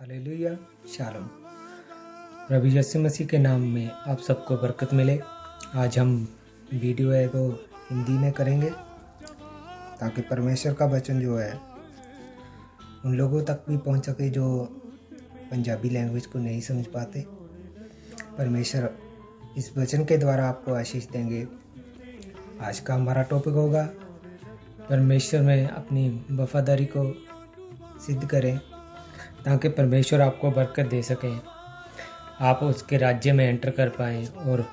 Hallelujah. Shalom. प्रभु यीशु मसीह के नाम में आप सबको बरकत मिले। आज हम वीडियो है वो हिंदी में करेंगे ताकि परमेश्वर का वचन जो है उन लोगों तक भी पहुंच सके जो पंजाबी लैंग्वेज को नहीं समझ पाते। परमेश्वर इस वचन के द्वारा आपको आशीष देंगे। आज का हमारा टॉपिक होगा परमेश्वर में अपनी वफादारी को सिद्ध करें ताकि परमेश्वर आपको बरकत दे सकें, आप उसके राज्य में एंटर कर पाएँ और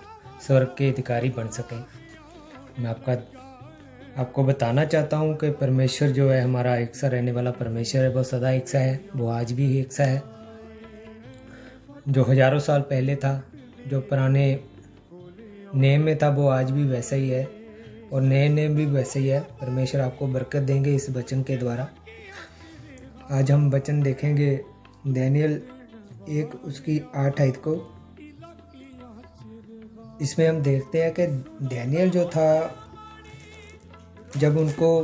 स्वर्ग के अधिकारी बन सकें। मैं आपको बताना चाहता हूँ कि परमेश्वर जो है हमारा एक सा रहने वाला परमेश्वर है। वो सदा एक सा है, वो आज भी एक सा है। जो हज़ारों साल पहले था, जो पुराने नेम में था, वो आज भी वैसा ही है और नए नेम भी वैसे ही है। परमेश्वर आपको बरकत देंगे इस वचन के द्वारा। आज हम वचन देखेंगे दानियेल 1 उसकी 8 आयत को। इसमें हम देखते हैं कि दानियेल जो था, जब उनको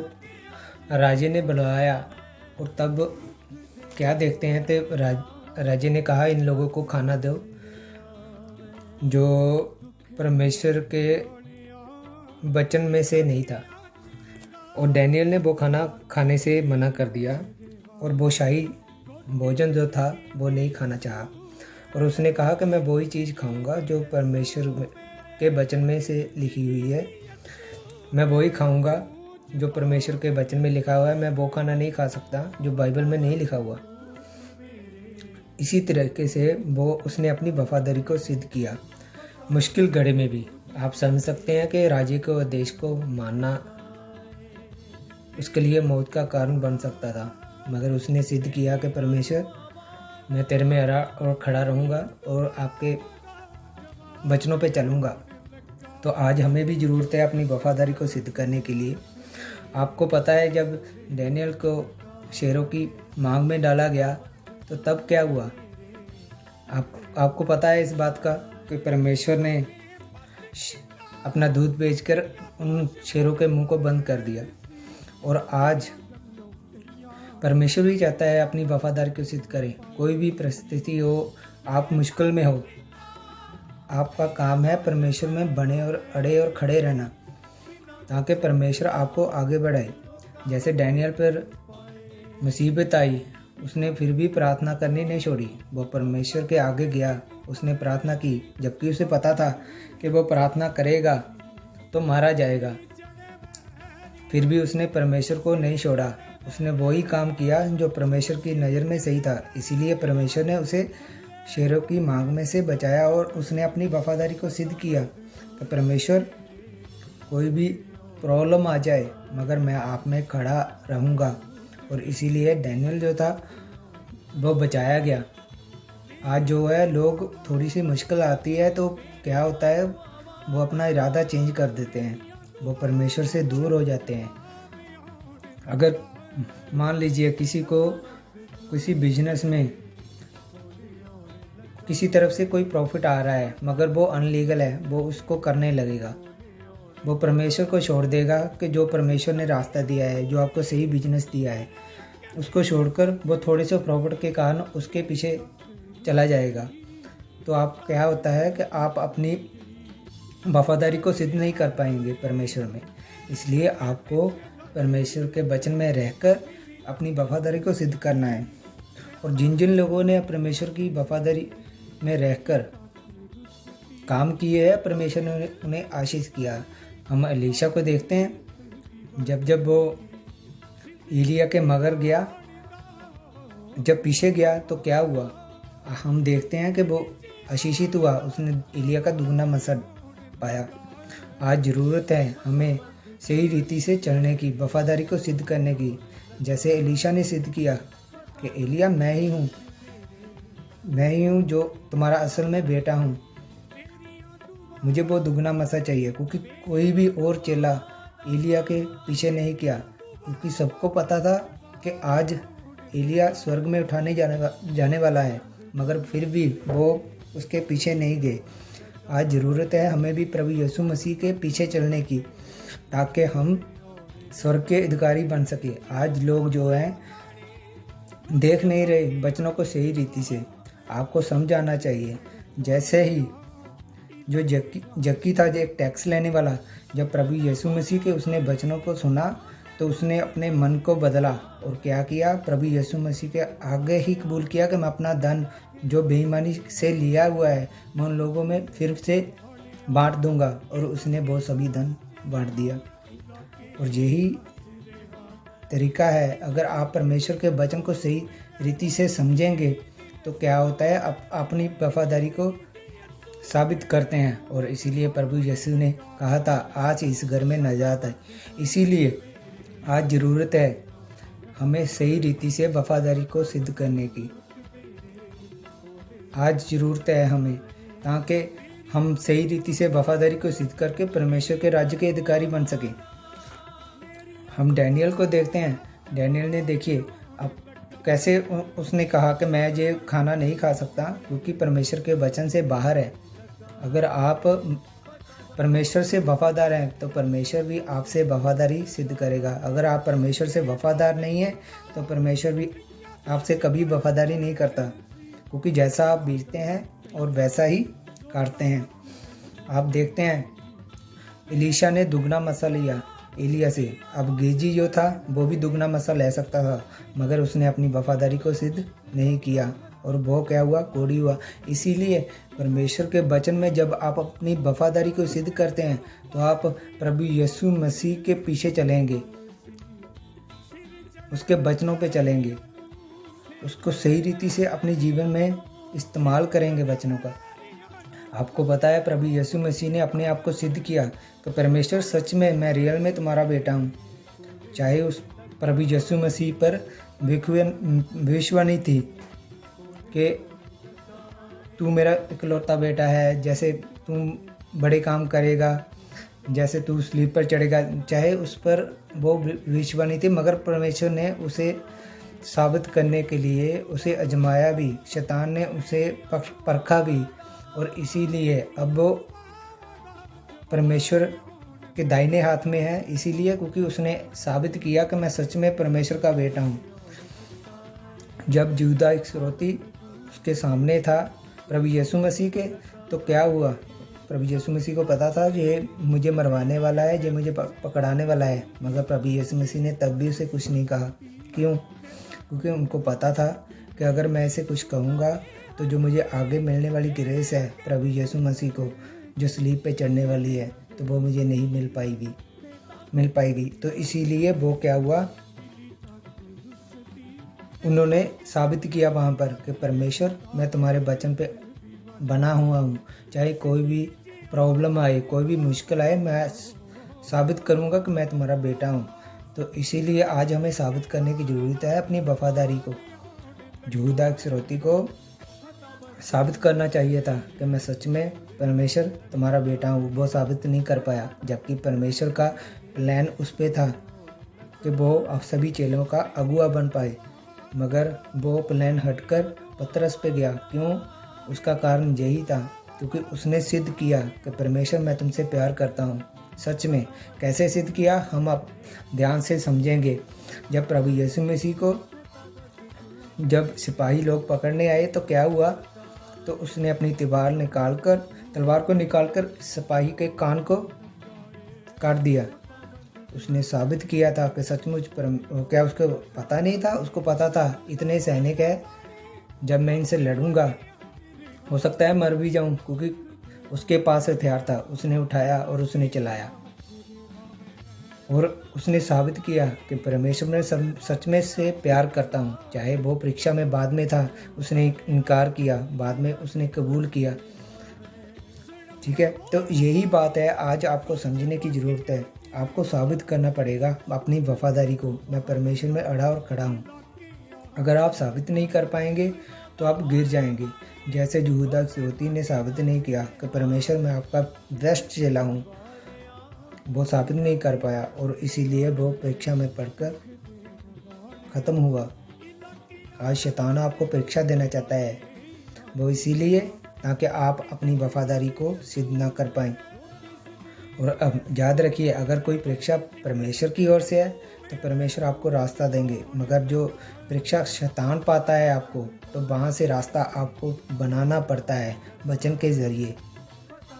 राजे ने बुलाया और तब क्या देखते हैं तो राजे ने कहा इन लोगों को खाना दो जो परमेश्वर के वचन में से नहीं था, और दानियेल ने वो खाना खाने से मना कर दिया और वो शाही भोजन जो था वो नहीं खाना चाहा। और उसने कहा कि मैं वही चीज़ खाऊंगा जो परमेश्वर के वचन में से लिखी हुई है। मैं वही खाऊंगा जो परमेश्वर के वचन में लिखा हुआ है। मैं वो खाना नहीं खा सकता जो बाइबल में नहीं लिखा हुआ। इसी तरीके से वो उसने अपनी वफादारी को सिद्ध किया मुश्किल घड़ी में भी। आप समझ सकते हैं कि राजे को आदेश को मानना उसके लिए मौत का कारण बन सकता था, मगर उसने सिद्ध किया कि परमेश्वर मैं तेरे में हरा और खड़ा रहूँगा और आपके वचनों पे चलूँगा। तो आज हमें भी ज़रूरत है अपनी वफादारी को सिद्ध करने के लिए। आपको पता है जब दानियेल को शेरों की मांग में डाला गया तो तब क्या हुआ। आपको पता है इस बात का कि परमेश्वर ने अपना दूध बेचकर उन शेरों के मुंह को बंद कर दिया। और आज परमेश्वर भी चाहता है अपनी वफादारी को सिद्ध करें। कोई भी परिस्थिति हो, आप मुश्किल में हो, आपका काम है परमेश्वर में बने और अड़े और खड़े रहना ताकि परमेश्वर आपको आगे बढ़ाए। जैसे दानियेल पर मुसीबत आई, उसने फिर भी प्रार्थना करनी नहीं छोड़ी। वो परमेश्वर के आगे गया, उसने प्रार्थना की, जबकि उसे पता था कि वो प्रार्थना करेगा तो मारा जाएगा। फिर भी उसने परमेश्वर को नहीं छोड़ा। उसने वही काम किया जो परमेश्वर की नज़र में सही था। इसीलिए परमेश्वर ने उसे शेरों की मांग में से बचाया और उसने अपनी वफादारी को सिद्ध किया कि परमेश्वर कोई भी प्रॉब्लम आ जाए मगर मैं आप में खड़ा रहूँगा। और इसीलिए दानियेल जो था वो बचाया गया। आज जो है लोग थोड़ी सी मुश्किल आती है तो क्या होता है, वो अपना इरादा चेंज कर देते हैं, वो परमेश्वर से दूर हो जाते हैं। अगर मान लीजिए किसी को किसी बिजनेस में किसी तरफ से कोई प्रॉफिट आ रहा है मगर वो अनलीगल है, वो उसको करने लगेगा। वो परमेश्वर को छोड़ देगा कि जो परमेश्वर ने रास्ता दिया है, जो आपको सही बिजनेस दिया है, उसको छोड़कर वो थोड़े से प्रॉफिट के कारण उसके पीछे चला जाएगा। तो आप क्या होता है कि आप अपनी वफादारी को सिद्ध नहीं कर पाएंगे परमेश्वर में। इसलिए आपको परमेश्वर के वचन में रहकर अपनी वफादारी को सिद्ध करना है। और जिन जिन लोगों ने परमेश्वर की वफादारी में रहकर काम किए हैं, परमेश्वर ने उन्हें आशीष किया। हम एलीशा को देखते हैं, जब वो एलिया के मगर गया, जब पीछे गया तो क्या हुआ, हम देखते हैं कि वो आशीषित हुआ, उसने एलिया का दुगना मसर पाया। आज ज़रूरत है हमें सही रीति से चलने की, वफादारी को सिद्ध करने की। जैसे एलीशा ने सिद्ध किया कि एलिया मैं ही हूँ जो तुम्हारा असल में बेटा हूँ, मुझे वो दुगना मसा चाहिए। क्योंकि कोई भी और चेला एलिया के पीछे नहीं किया, क्योंकि सबको पता था कि आज एलिया स्वर्ग में उठाने जाने वाला है, मगर फिर भी वो उसके पीछे नहीं गए। आज ज़रूरत है हमें भी प्रभु यीशु मसीह के पीछे चलने की ताकि हम स्वर्ग के अधिकारी बन सके। आज लोग जो हैं देख नहीं रहे वचनों को सही रीति से। आपको समझ आना चाहिए। जैसे ही जो जक्की था, जो एक टैक्स लेने वाला, जब प्रभु यीशु मसीह के उसने वचनों को सुना तो उसने अपने मन को बदला और क्या किया, प्रभु यीशु मसीह के आगे ही कबूल किया कि मैं अपना धन जो बेईमानी से लिया हुआ है मैं उन लोगों में फिर से बांट दूंगा। और उसने वो सभी धन बांट दिया। और यही तरीका है, अगर आप परमेश्वर के वचन को सही रीति से समझेंगे तो क्या होता है, आप अपनी वफादारी को साबित करते हैं। और इसीलिए प्रभु यीशु ने कहा था आज इस घर में नजात है। इसीलिए आज ज़रूरत है हमें सही रीति से वफादारी को सिद्ध करने की। आज ज़रूरत है हमें, ताकि हम सही रीति से वफादारी को सिद्ध करके परमेश्वर के राज्य के अधिकारी बन सकें। हम डैनियल को देखते हैं। डैनियल ने देखिए अब कैसे उसने कहा कि मैं ये खाना नहीं खा सकता क्योंकि परमेश्वर के वचन से बाहर है। अगर आप परमेश्वर से वफादार हैं तो परमेश्वर भी आपसे वफादारी सिद्ध करेगा। अगर आप परमेश्वर से वफादार नहीं हैं तो परमेश्वर भी आपसे कभी वफादारी नहीं करता, क्योंकि जैसा आप बीजते हैं और वैसा ही काटते हैं। आप देखते हैं एलीशा ने दुगना मसा लिया एलिया से। अब गेजी जो था वो भी दुगना मसा ले सकता था, मगर उसने अपनी वफादारी को सिद्ध नहीं किया और वो क्या हुआ, कोड़ी हुआ। इसीलिए परमेश्वर के वचन में जब आप अपनी वफादारी को सिद्ध करते हैं तो आप प्रभु यीशु मसीह के पीछे चलेंगे, उसके वचनों पे चलेंगे, उसको सही रीति से अपने जीवन में इस्तेमाल करेंगे वचनों का। आपको पता है प्रभु यीशु मसीह ने अपने आप को सिद्ध किया कि परमेश्वर सच में मैं रियल में तुम्हारा बेटा हूँ। चाहे उस प्रभु यीशु मसीह पर विश्वास नहीं थी कि तू मेरा इकलौता बेटा है, जैसे तू बड़े काम करेगा, जैसे तू स्लीप पर चढ़ेगा, चाहे उस पर वो विश्वास नहीं थी, मगर परमेश्वर ने उसे साबित करने के लिए उसे आजमाया भी, शैतान ने उसे परखा भी। और इसीलिए अब वो परमेश्वर के दाहिने हाथ में है, इसीलिए क्योंकि उसने साबित किया कि मैं सच में परमेश्वर का बेटा हूँ। जब यहूदा इस्करियोती उसके सामने था प्रभु यीशु मसीह के, तो क्या हुआ, प्रभु यीशु मसीह को पता था कि ये मुझे मरवाने वाला है, ये मुझे पकड़ाने वाला है, मगर प्रभु यीशु मसीह ने तब भी उसे कुछ नहीं कहा। क्यों? क्योंकि उनको पता था कि अगर मैं इसे कुछ कहूँगा तो जो मुझे आगे मिलने वाली ग्रेस है प्रभु यीशु मसीह को, जो स्लीप पे चढ़ने वाली है, तो वो मुझे नहीं मिल पाएगी। तो इसीलिए वो क्या हुआ, उन्होंने साबित किया वहाँ पर कि परमेश्वर मैं तुम्हारे वचन पे बना हुआ हूँ, चाहे कोई भी प्रॉब्लम आए, कोई भी मुश्किल आए, मैं साबित करूँगा कि मैं तुम्हारा बेटा हूँ। तो इसीलिए आज हमें साबित करने की ज़रूरत है अपनी वफादारी को। यहूदा इस्करियोती को साबित करना चाहिए था कि मैं सच में परमेश्वर तुम्हारा बेटा हूँ, वो साबित नहीं कर पाया, जबकि परमेश्वर का प्लान उस पर था कि वो आप सभी चेलों का अगुआ बन पाए, मगर वो प्लान हटकर पतरस पे गया। क्यों? उसका कारण यही था क्योंकि उसने सिद्ध किया कि परमेश्वर मैं तुमसे प्यार करता हूँ। सच में कैसे सिद्ध किया हम अब ध्यान से समझेंगे। जब प्रभु यीशु मसीह को जब सिपाही लोग पकड़ने आए तो क्या हुआ, तो उसने अपनी तलवार को निकालकर सिपाही के कान को काट दिया। उसने साबित किया था कि सचमुच क्या उसको पता नहीं था? उसको पता था इतने सैनिक है, जब मैं इनसे लड़ूंगा हो सकता है मर भी जाऊं, क्योंकि उसके पास हथियार था। उसने उठाया और उसने चलाया और उसने साबित किया कि परमेश्वर में सच में से प्यार करता हूँ। चाहे वो परीक्षा में बाद में था, उसने इनकार किया, बाद में उसने कबूल किया। ठीक है, तो यही बात है आज आपको समझने की ज़रूरत है। आपको साबित करना पड़ेगा अपनी वफादारी को, मैं परमेश्वर में अड़ा और खड़ा हूँ। अगर आप साबित नहीं कर पाएंगे तो आप गिर जाएंगे। जैसे यहूदा इस्करियोती ने साबित नहीं किया कि परमेश्वर मैं आपका बेस्ट चेला हूँ, वो साबित नहीं कर पाया और इसीलिए वो परीक्षा में पढ़कर ख़त्म हुआ। आज शैतान आपको परीक्षा देना चाहता है, वो इसीलिए ताकि आप अपनी वफादारी को सिद्ध ना कर पाएँ। और अब याद रखिए, अगर कोई परीक्षा परमेश्वर की ओर से है तो परमेश्वर आपको रास्ता देंगे, मगर जो परीक्षा शैतान पाता है आपको, तो वहाँ से रास्ता आपको बनाना पड़ता है वचन के ज़रिए।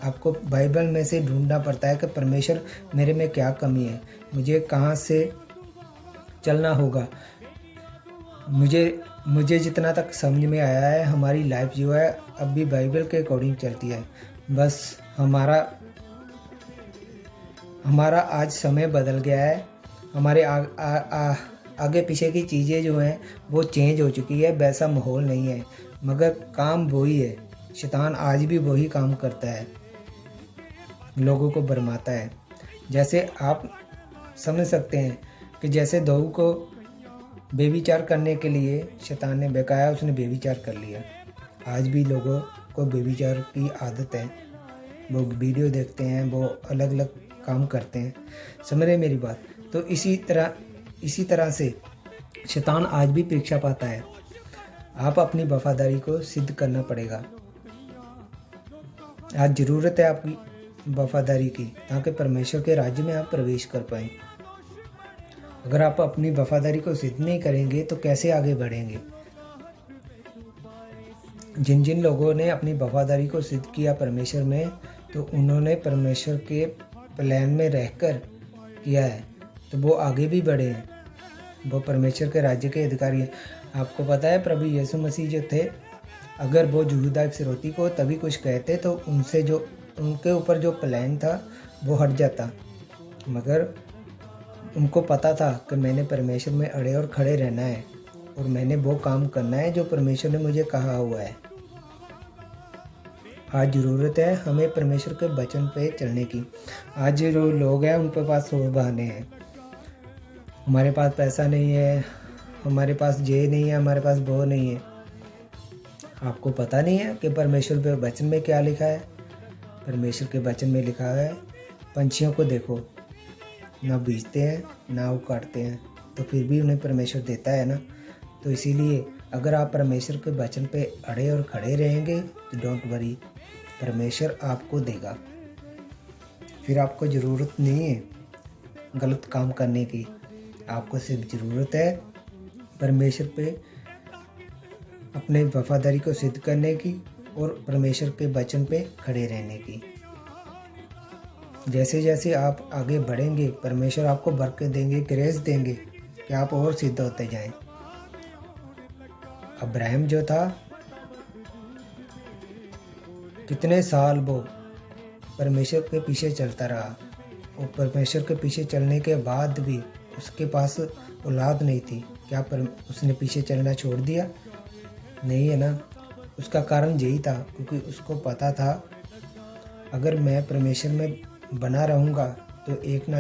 आपको बाइबल में से ढूंढना पड़ता है कि परमेश्वर मेरे में क्या कमी है, मुझे कहाँ से चलना होगा। मुझे जितना तक समझ में आया है, हमारी लाइफ जो है अब भी बाइबल के अकॉर्डिंग चलती है। बस हमारा आज समय बदल गया है। हमारे आगे पीछे की चीज़ें जो हैं वो चेंज हो चुकी है, वैसा माहौल नहीं है, मगर काम वही है। शैतान आज भी वही काम करता है, लोगों को भरमाता है। जैसे आप समझ सकते हैं कि जैसे बहू को बेविचार करने के लिए शैतान ने बहकाया, उसने बेविचार कर लिया। आज भी लोगों को बेविचार की आदत है, वो वीडियो देखते हैं, वो अलग अलग काम करते हैं। समझ रहे मेरी बात? तो इसी तरह से शैतान आज भी परीक्षा पाता है। आप अपनी वफादारी को सिद्ध करना पड़ेगा। आज ज़रूरत है आपकी वफादारी की, ताकि परमेश्वर के राज्य में आप प्रवेश कर पाएँ। अगर आप अपनी वफादारी को सिद्ध नहीं करेंगे तो कैसे आगे बढ़ेंगे? जिन लोगों ने अपनी वफादारी को सिद्ध किया परमेश्वर में, तो उन्होंने परमेश्वर के प्लान में रहकर किया है, तो वो आगे भी बढ़े हैं, वो परमेश्वर के राज्य के अधिकारी हैं। आपको पता है प्रभु यीशु मसीह जो थे, अगर वो यहूदा इस्करियोती को तभी कुछ कहते तो उनके ऊपर जो प्लान था वो हट जाता, मगर उनको पता था कि मैंने परमेश्वर में अड़े और खड़े रहना है और मैंने वो काम करना है जो परमेश्वर ने मुझे कहा हुआ है। आज ज़रूरत है हमें परमेश्वर के वचन पे चलने की। आज जो लोग हैं उन पे पास 100 बहाने हैं। हमारे पास पैसा नहीं है, हमारे पास ये नहीं है, हमारे पास वो नहीं है। आपको पता नहीं है कि परमेश्वर के वचन में क्या लिखा है? परमेश्वर के वचन में लिखा है, पंछियों को देखो, ना बीजते हैं ना वो काटते हैं, तो फिर भी उन्हें परमेश्वर देता है ना। तो इसीलिए अगर आप परमेश्वर के वचन पे अड़े और खड़े रहेंगे तो डोंट वरी, परमेश्वर आपको देगा। फिर आपको ज़रूरत नहीं है गलत काम करने की, आपको सिर्फ ज़रूरत है परमेश्वर पे अपने वफादारी को सिद्ध करने की और परमेश्वर के वचन पे खड़े रहने की। जैसे जैसे आप आगे बढ़ेंगे, परमेश्वर आपको बरकत देंगे, ग्रेस देंगे कि आप और सिद्ध होते जाएं। अब्राहम जो था, कितने साल वो परमेश्वर के पीछे चलता रहा, और परमेश्वर के पीछे चलने के बाद भी उसके पास औलाद नहीं थी। क्या उसने पीछे चलना छोड़ दिया? नहीं है ना। उसका कारण यही था, क्योंकि उसको पता था अगर मैं परमेश्वर में बना रहूँगा तो एक ना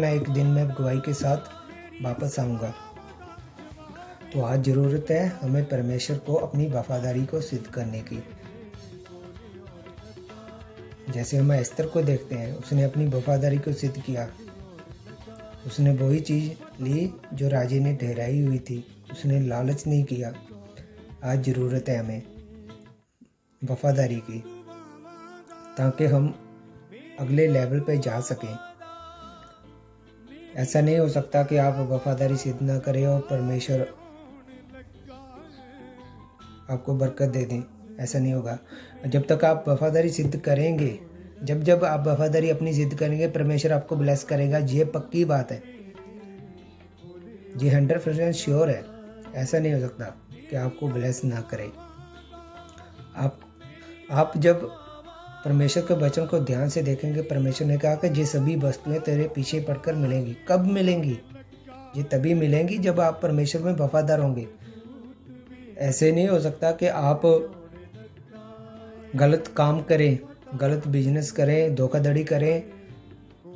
एक दिन मैं गवाही के साथ वापस आऊँगा। तो आज ज़रूरत है हमें परमेश्वर को अपनी वफादारी को सिद्ध करने की। जैसे हम एस्तर को देखते हैं, उसने अपनी वफादारी को सिद्ध किया। उसने वही चीज़ ली जो राजे ने ठहराई हुई थी, उसने लालच नहीं किया। आज ज़रूरत है हमें वफादारी की, ताकि हम अगले लेवल पे जा सकें। ऐसा नहीं हो सकता कि आप वफादारी सिद्ध ना करें और परमेश्वर आपको बरकत दे दें। ऐसा नहीं होगा। जब तक आप वफादारी सिद्ध करेंगे, जब आप वफादारी अपनी सिद्ध करेंगे, परमेश्वर आपको ब्लेस करेगा। ये पक्की बात है, ये 100% श्योर है। ऐसा नहीं हो सकता कि आपको ब्लेस ना करे। आप जब परमेश्वर के वचन को ध्यान से देखेंगे, परमेश्वर ने कहा कि ये सभी वस्तुएं तेरे पीछे पड़कर मिलेंगी। कब मिलेंगी? ये तभी मिलेंगी जब आप परमेश्वर में वफादार होंगे। ऐसे नहीं हो सकता कि आप गलत काम करें, गलत बिजनेस करें, धोखाधड़ी करें,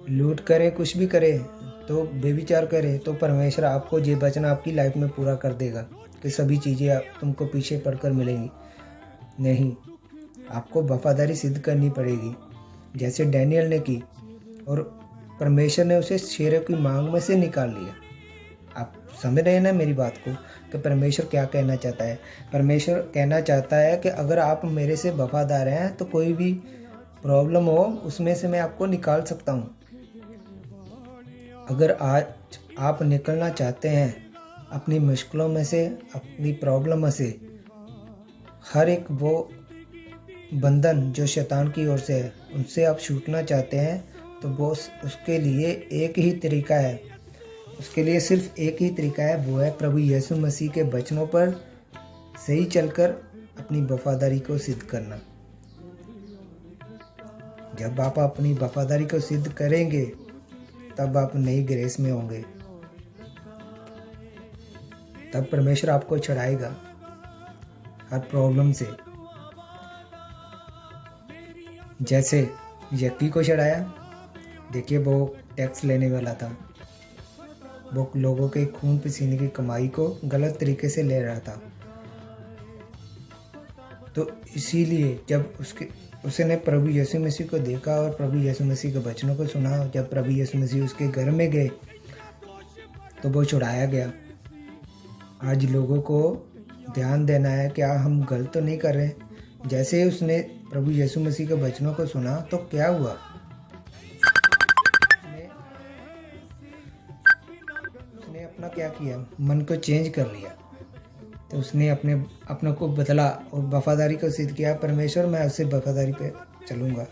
लूट करें, कुछ भी करें, तो बेविचार करें, तो परमेश्वर आपको ये वचन आपकी लाइफ में पूरा कर देगा कि सभी चीज़ें तुमको पीछे पड़कर मिलेंगी। नहीं, आपको वफादारी सिद्ध करनी पड़ेगी, जैसे डैनियल ने की, और परमेश्वर ने उसे शेरों की मांग में से निकाल लिया। आप समझ रहे हैं ना मेरी बात को, कि परमेश्वर क्या कहना चाहता है? परमेश्वर कहना चाहता है कि अगर आप मेरे से वफादार हैं तो कोई भी प्रॉब्लम हो उसमें से मैं आपको निकाल सकता हूँ। अगर आज आप निकलना चाहते हैं अपनी मुश्किलों में से, अपनी प्रॉब्लम से, हर एक वो बंधन जो शैतान की ओर से है उनसे आप छूटना चाहते हैं, तो वो उसके लिए एक ही तरीका है, उसके लिए सिर्फ एक ही तरीका है, वो है प्रभु यीशु मसीह के वचनों पर सही चलकर अपनी वफादारी को सिद्ध करना। जब आप अपनी वफादारी को सिद्ध करेंगे तब आप नई ग्रेस में होंगे, तब परमेश्वर आपको छुड़ाएगा हर प्रॉब्लम से। जैसे यक्की को छुड़ाया, देखिए वो टैक्स लेने वाला था, वो लोगों के खून पसीने की कमाई को गलत तरीके से ले रहा था, तो इसीलिए जब उसने प्रभु यीशु मसीह को देखा और प्रभु यीशु मसीह के वचनों को सुना, जब प्रभु यीशु मसीह उसके घर में गए तो वो छुड़ाया गया। आज लोगों को ध्यान देना है क्या हम गलत तो नहीं कर रहे। जैसे उसने प्रभु यीशु मसीह के वचनों को सुना तो क्या हुआ, उसने अपना क्या किया, मन को चेंज कर लिया, तो उसने अपने को बदला और वफादारी को सिद्ध किया। परमेश्वर मैं उससे वफादारी पे चलूँगा।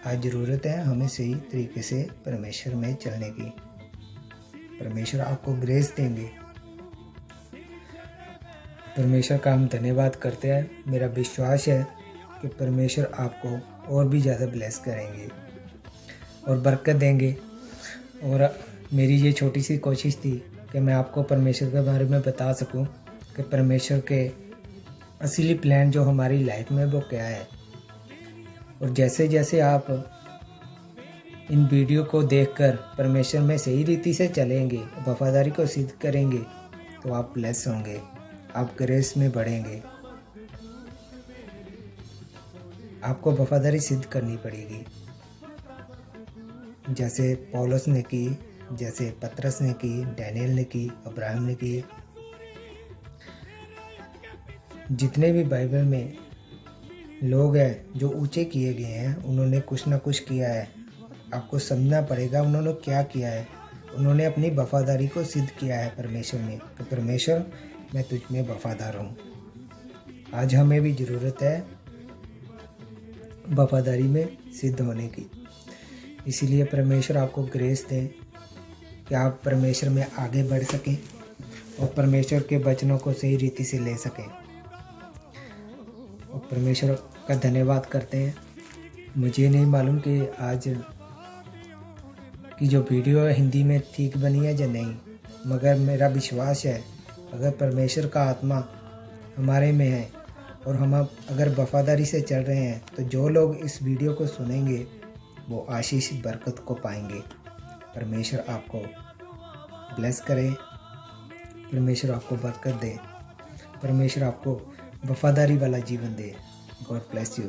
आज ज़रूरत है हमें सही तरीके से परमेश्वर में चलने की। परमेश्वर आपको ग्रेस देंगे। परमेश्वर का हम धन्यवाद करते हैं। मेरा विश्वास है कि परमेश्वर आपको और भी ज़्यादा ब्लेस करेंगे और बरकत देंगे। और मेरी ये छोटी सी कोशिश थी कि मैं आपको परमेश्वर के बारे में बता सकूं कि परमेश्वर के असली प्लान जो हमारी लाइफ में वो क्या है। और जैसे जैसे आप इन वीडियो को देखकर परमेश्वर में सही रीति से चलेंगे, वफादारी को सिद्ध करेंगे, तो आप ब्लेस होंगे, आप ग्रेस में बढ़ेंगे। आपको वफादारी सिद्ध करनी पड़ेगी, जैसे पौलुस ने की, जैसे पतरस ने की, डैनियल ने की, अब्राहम ने की। जितने भी बाइबल में लोग हैं जो ऊंचे किए गए हैं, उन्होंने कुछ ना कुछ किया है। आपको समझना पड़ेगा उन्होंने क्या किया है। उन्होंने अपनी वफादारी को सिद्ध किया है परमेश्वर में, तो परमेश्वर मैं तुझ में वफादार हूँ। आज हमें भी ज़रूरत है वफादारी में सिद्ध होने की। इसीलिए परमेश्वर आपको ग्रेस दें कि आप परमेश्वर में आगे बढ़ सकें और परमेश्वर के वचनों को सही रीति से ले सकें। और परमेश्वर का धन्यवाद करते हैं। मुझे नहीं मालूम कि आज की जो वीडियो है हिंदी में ठीक बनी है या नहीं, मगर मेरा विश्वास है अगर परमेश्वर का आत्मा हमारे में है और हम अगर वफादारी से चल रहे हैं, तो जो लोग इस वीडियो को सुनेंगे वो आशीष बरकत को पाएंगे। परमेश्वर आपको ब्लेस करे, परमेश्वर आपको बरकत दे, परमेश्वर आपको वफादारी वाला जीवन दे। God bless you.